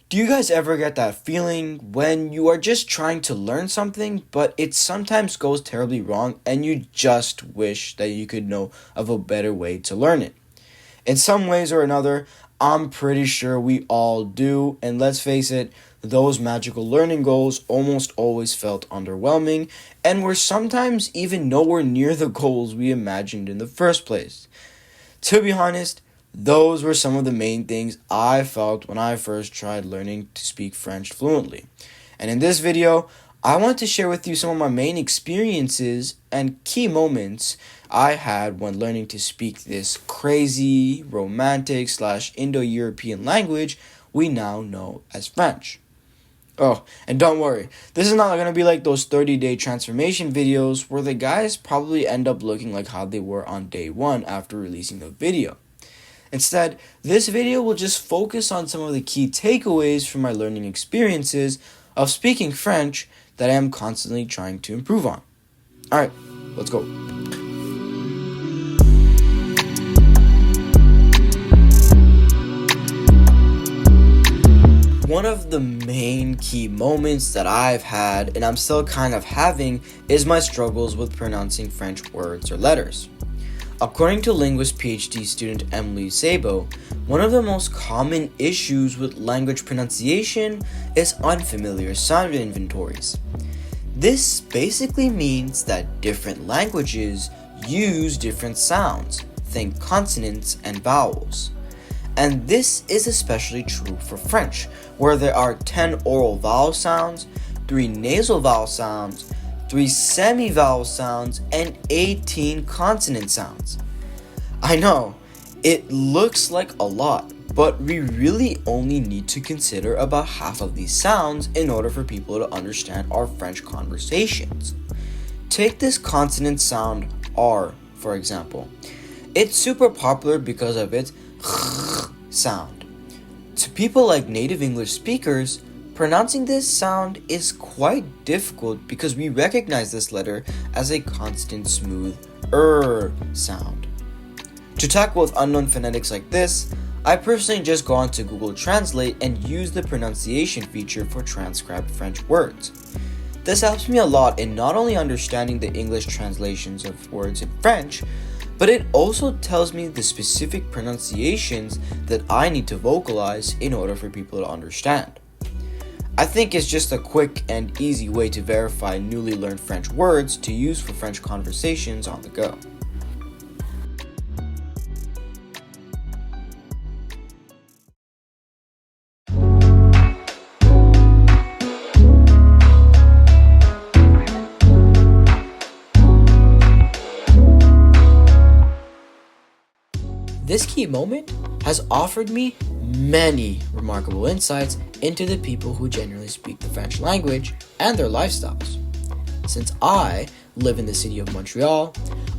Do you guys ever get that feeling when you are just trying to learn something, but it sometimes goes terribly wrong and you just wish that you could know of a better way to learn it? In some ways or another, I'm pretty sure we all do, and let's face it, those magical learning goals almost always felt underwhelming and were sometimes even nowhere near the goals we imagined in the first place. To be honest, those were some of the main things I felt when I first tried learning to speak French fluently. And in this video, I want to share with you some of my main experiences and key moments I had when learning to speak this crazy, romantic / Indo-European language we now know as French. Oh, and don't worry, this is not going to be like those 30-day transformation videos where the guys probably end up looking like how they were on day one after releasing the video. Instead, this video will just focus on some of the key takeaways from my learning experiences of speaking French that I am constantly trying to improve on. Alright, let's go. One of the main key moments that I've had, and I'm still kind of having, is my struggles with pronouncing French words or letters. According to linguist PhD student Emily Sabo, one of the most common issues with language pronunciation is unfamiliar sound inventories. This basically means that different languages use different sounds, think consonants and vowels. And this is especially true for French, where there are 10 oral vowel sounds, 3 nasal vowel sounds, 3 semi-vowel sounds, and 18 consonant sounds. I know, it looks like a lot, but we really only need to consider about half of these sounds in order for people to understand our French conversations. Take this consonant sound R, for example. It's super popular because of its sound. To people like native English speakers, pronouncing this sound is quite difficult because we recognize this letter as a constant smooth sound. To tackle with unknown phonetics like this, I personally just go on to Google Translate and use the pronunciation feature for transcribed French words. This helps me a lot in not only understanding the English translations of words in French, but it also tells me the specific pronunciations that I need to vocalize in order for people to understand. I think it's just a quick and easy way to verify newly learned French words to use for French conversations on the go. This key moment has offered me many remarkable insights into the people who genuinely speak the French language and their lifestyles. Since I live in the city of Montreal,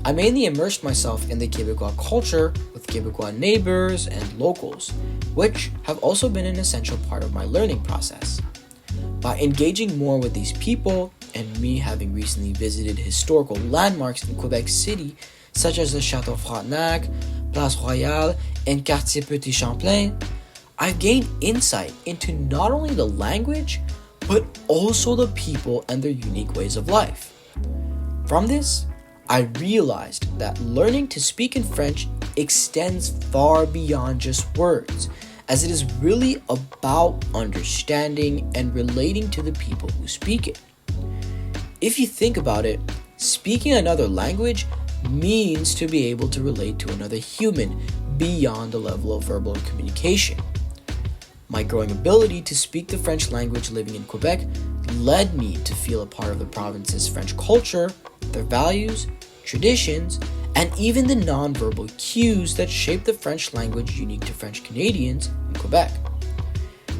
I mainly immersed myself in the Québécois culture with Québécois neighbors and locals, which have also been an essential part of my learning process. By engaging more with these people, and me having recently visited historical landmarks in Quebec City, such as the Château Frontenac, Place Royale, and 𝚠𝚘𝚛𝚔𝚜, I've gained insight into not only the language, but also the people and their unique ways of life. From this, I realized that learning to speak in French extends far beyond just words, as it is really about understanding and relating to the people who speak it. If you think about it, speaking another language means to be able to relate to another human beyond the level of verbal communication. My growing ability to speak the French language living in Quebec led me to feel a part of the province's French culture, their values, traditions, and even the nonverbal cues that shape the French language unique to French Canadians in Quebec.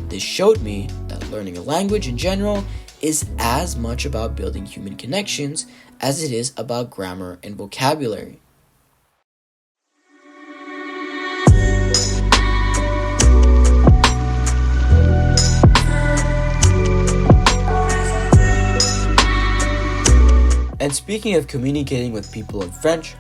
This showed me that learning a language in general is as much about building human connections as it is about grammar and vocabulary. And speaking of communicating with people in French,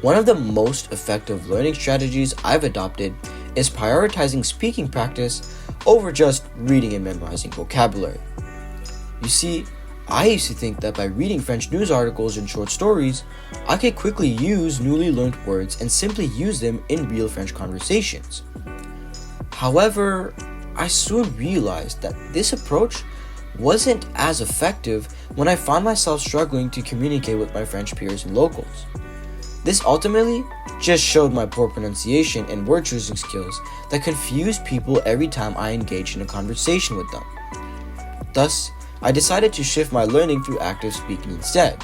one of the most effective learning strategies I've adopted is prioritizing speaking practice over just reading and memorizing vocabulary. You see, I used to think that by reading French news articles and short stories, I could quickly use newly learned words and simply use them in real French conversations. However, I soon realized that this approach wasn't as effective when I found myself struggling to communicate with my French peers and locals. This ultimately just showed my poor pronunciation and word choosing skills that confused people every time I engaged in a conversation with them. Thus, I decided to shift my learning through active speaking instead,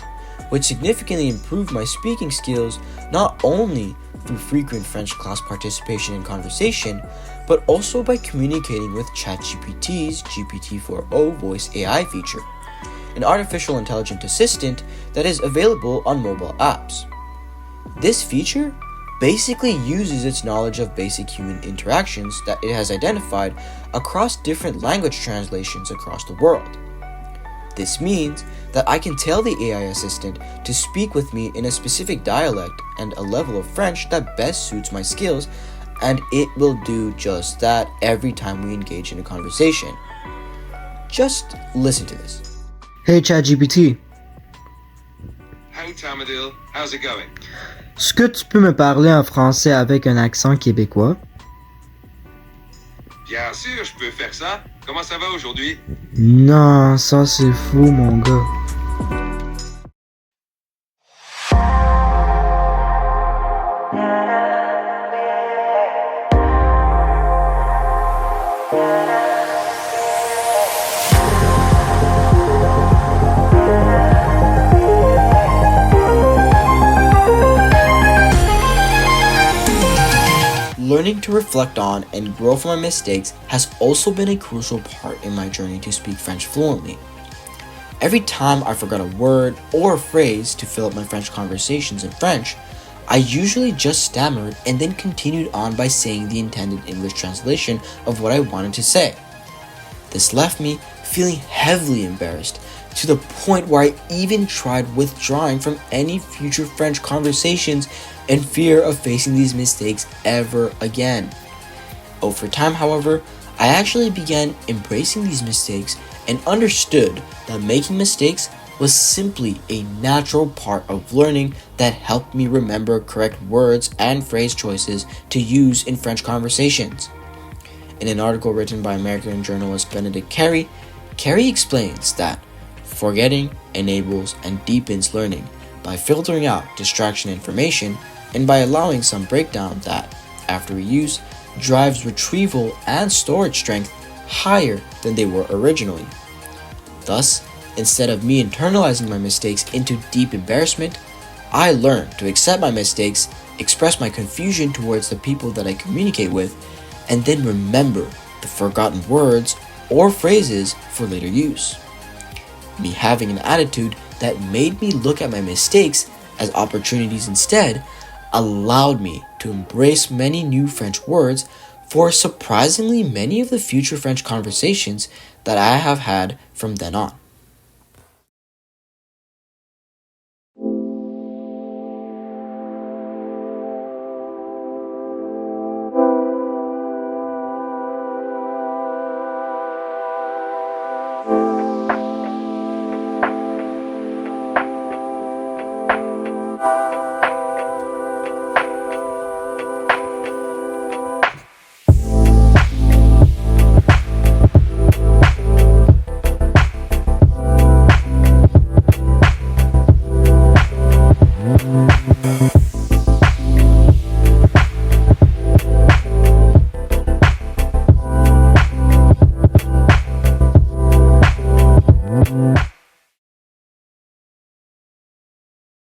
which significantly improved my speaking skills not only through frequent French class participation and conversation, but also by communicating with ChatGPT's GPT-4o Voice AI feature, an artificial intelligence assistant that is available on mobile apps. This feature basically uses its knowledge of basic human interactions that it has identified across different language translations across the world. This means that I can tell the AI assistant to speak with me in a specific dialect and a level of French that best suits my skills, and it will do just that every time we engage in a conversation. Just listen to this. Hey ChatGPT. Hey 𝚠𝚘𝚔𝚏, how's it going? Est-ce que tu peux me parler en français avec un accent québécois? Bien sûr, je peux faire ça. Comment ça va aujourd'hui? Non, ça c'est fou mon gars. Learning to reflect on and grow from my mistakes has also been a crucial part in my journey to speak French fluently. Every time I forgot a word or a phrase to fill up my French conversations in French, I usually just stammered and then continued on by saying the intended English translation of what I wanted to say. This left me feeling heavily embarrassed, to the point where I even tried withdrawing from any future French conversations in fear of facing these mistakes ever again. Over time, however, I actually began embracing these mistakes and understood that making mistakes was simply a natural part of learning that helped me remember correct words and phrase choices to use in French conversations. In an article written by American journalist Benedict Carey, Carey explains that forgetting enables and deepens learning by filtering out distraction information and by allowing some breakdown that, after reuse, drives retrieval and storage strength higher than they were originally. Thus, instead of me internalizing my mistakes into deep embarrassment, I learned to accept my mistakes, express my confusion towards the people that I communicate with, and then remember the forgotten words or phrases for later use. Me having an attitude that made me look at my mistakes as opportunities instead allowed me to embrace many new French words for surprisingly many of the future French conversations that I have had from then on.